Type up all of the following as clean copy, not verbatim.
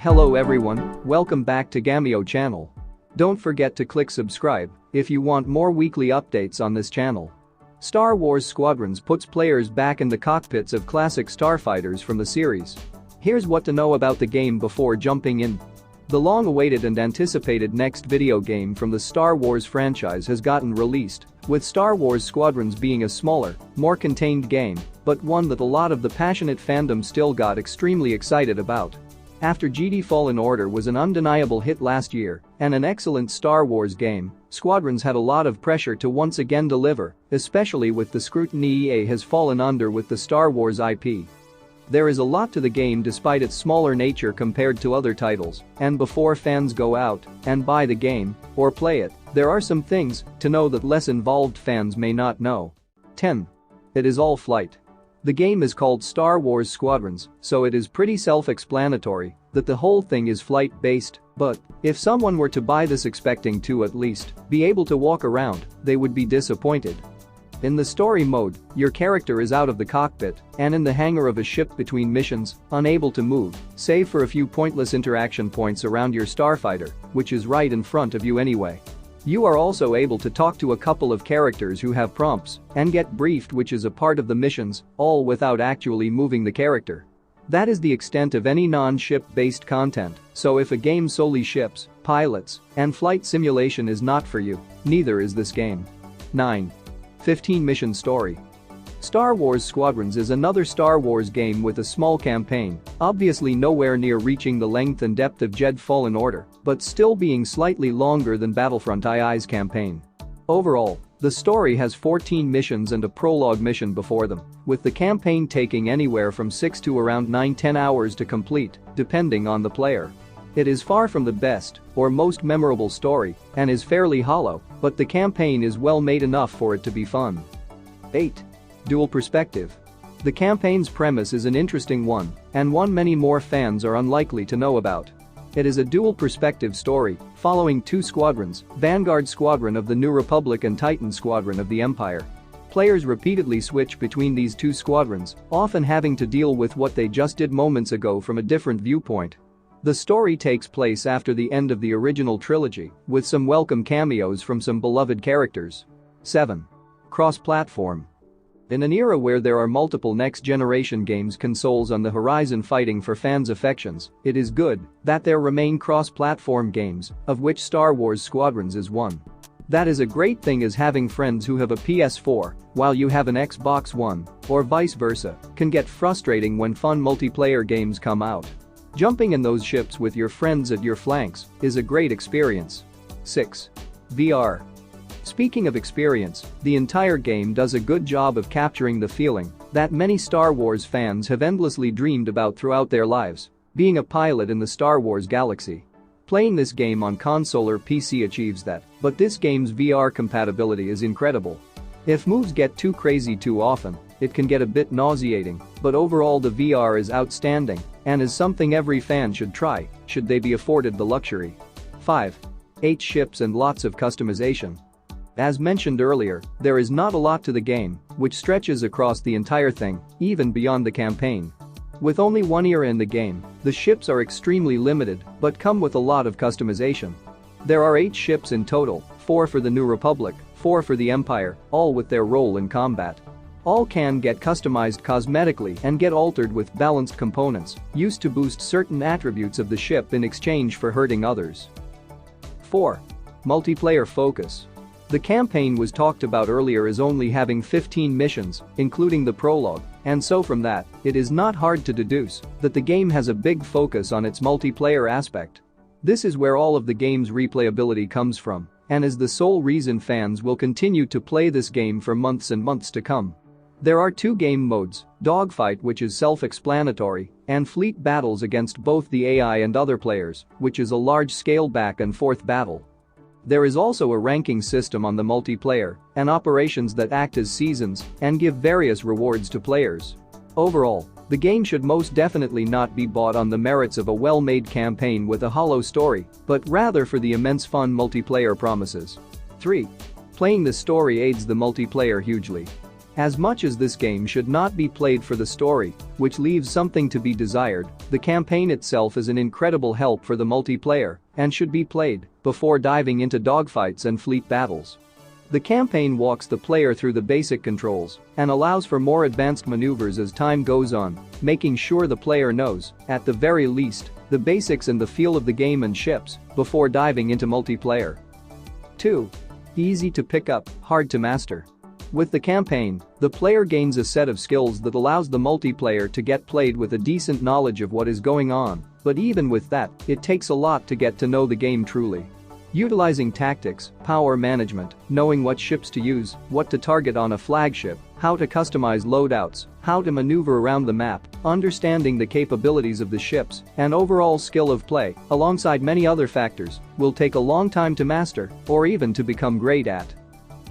Hello everyone, welcome back to Gameio channel. Don't forget to click subscribe if you want more weekly updates on this channel. Star Wars Squadrons puts players back in the cockpits of classic starfighters from the series. Here's what to know about the game before jumping in. The long-awaited and anticipated next video game from the Star Wars franchise has gotten released, with Star Wars Squadrons being a smaller, more contained game, but one that a lot of the passionate fandom still got extremely excited about. After Jedi Fallen Order was an undeniable hit last year and an excellent Star Wars game, Squadrons had a lot of pressure to once again deliver, especially with the scrutiny EA has fallen under with the Star Wars IP. There is a lot to the game despite its smaller nature compared to other titles, and before fans go out and buy the game or play it, there are some things to know that less involved fans may not know. 10. It is all flight. The game is called Star Wars Squadrons, so it is pretty self-explanatory that the whole thing is flight-based, but if someone were to buy this expecting to at least be able to walk around, they would be disappointed. In the story mode, your character is out of the cockpit and in the hangar of a ship between missions, unable to move, save for a few pointless interaction points around your starfighter, which is right in front of you anyway. You are also able to talk to a couple of characters who have prompts and get briefed, which is a part of the missions, all without actually moving the character. That is the extent of any non-ship-based content, so if a game solely ships, pilots, and flight simulation is not for you, neither is this game. 9. 15-mission story. Star Wars Squadrons is another Star Wars game with a small campaign, obviously nowhere near reaching the length and depth of Jedi Fallen Order, but still being slightly longer than Battlefront II's campaign. Overall, the story has 14 missions and a prologue mission before them, with the campaign taking anywhere from 6 to around 9-10 hours to complete, depending on the player. It is far from the best or most memorable story and is fairly hollow, but the campaign is well made enough for it to be fun. 8. Dual perspective. The campaign's premise is an interesting one, and one many more fans are unlikely to know about. It is a dual perspective story, following two squadrons, Vanguard Squadron of the New Republic and Titan Squadron of the Empire. Players repeatedly switch between these two squadrons, often having to deal with what they just did moments ago from a different viewpoint. The story takes place after the end of the original trilogy, with some welcome cameos from some beloved characters. 7. Cross-platform. In an era where there are multiple next-generation games consoles on the horizon fighting for fans' affections, it is good that there remain cross-platform games, of which Star Wars Squadrons is one. That is a great thing, as having friends who have a PS4 while you have an Xbox One, or vice versa, can get frustrating when fun multiplayer games come out. Jumping in those ships with your friends at your flanks is a great experience. 6. VR. Speaking of experience, the entire game does a good job of capturing the feeling that many Star Wars fans have endlessly dreamed about throughout their lives: being a pilot in the Star Wars galaxy. Playing this game on console or PC achieves that, but this game's VR compatibility is incredible. If moves get too crazy too often, it can get a bit nauseating, but overall the VR is outstanding and is something every fan should try, should they be afforded the luxury. 5. 8 ships and lots of customization. As mentioned earlier, there is not a lot to the game, which stretches across the entire thing, even beyond the campaign. With only one era in the game, the ships are extremely limited but come with a lot of customization. There are 8 ships in total, 4 for the New Republic, 4 for the Empire, all with their role in combat. All can get customized cosmetically and get altered with balanced components, used to boost certain attributes of the ship in exchange for hurting others. 4. Multiplayer focus. The campaign was talked about earlier as only having 15 missions, including the prologue, and so from that, it is not hard to deduce that the game has a big focus on its multiplayer aspect. This is where all of the game's replayability comes from, and is the sole reason fans will continue to play this game for months and months to come. There are 2 game modes: Dogfight, which is self-explanatory, and Fleet Battles against both the AI and other players, which is a large-scale back-and-forth battle. There is also a ranking system on the multiplayer and operations that act as seasons and give various rewards to players. Overall, the game should most definitely not be bought on the merits of a well-made campaign with a hollow story, but rather for the immense fun multiplayer promises. 3. Playing the story aids the multiplayer hugely. As much as this game should not be played for the story, which leaves something to be desired, the campaign itself is an incredible help for the multiplayer and should be played before diving into dogfights and fleet battles. The campaign walks the player through the basic controls and allows for more advanced maneuvers as time goes on, making sure the player knows, at the very least, the basics and the feel of the game and ships before diving into multiplayer. 2. Easy to pick up, hard to master. With the campaign, the player gains a set of skills that allows the multiplayer to get played with a decent knowledge of what is going on, but even with that, it takes a lot to get to know the game truly. Utilizing tactics, power management, knowing what ships to use, what to target on a flagship, how to customize loadouts, how to maneuver around the map, understanding the capabilities of the ships, and overall skill of play, alongside many other factors, will take a long time to master or even to become great at.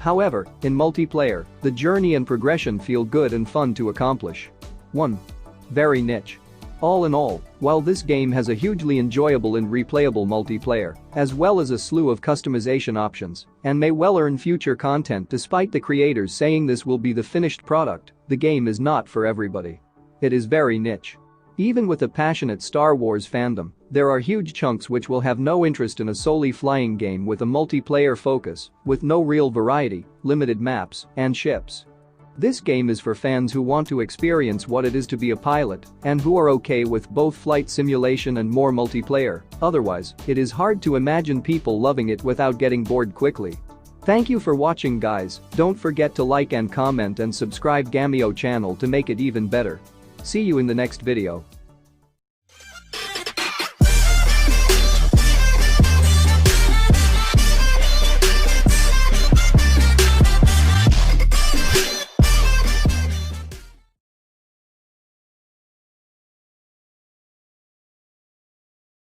However, in multiplayer, the journey and progression feel good and fun to accomplish. 1. Very niche. All in all, while this game has a hugely enjoyable and replayable multiplayer, as well as a slew of customization options, and may well earn future content despite the creators saying this will be the finished product, the game is not for everybody. It is very niche. Even with a passionate Star Wars fandom, there are huge chunks which will have no interest in a solely flying game with a multiplayer focus, with no real variety, limited maps, and ships. This game is for fans who want to experience what it is to be a pilot and who are okay with both flight simulation and more multiplayer. Otherwise, it is hard to imagine people loving it without getting bored quickly. Thank you for watching, guys. Don't forget to like and comment and subscribe Gameio channel to make it even better. See you in the next video.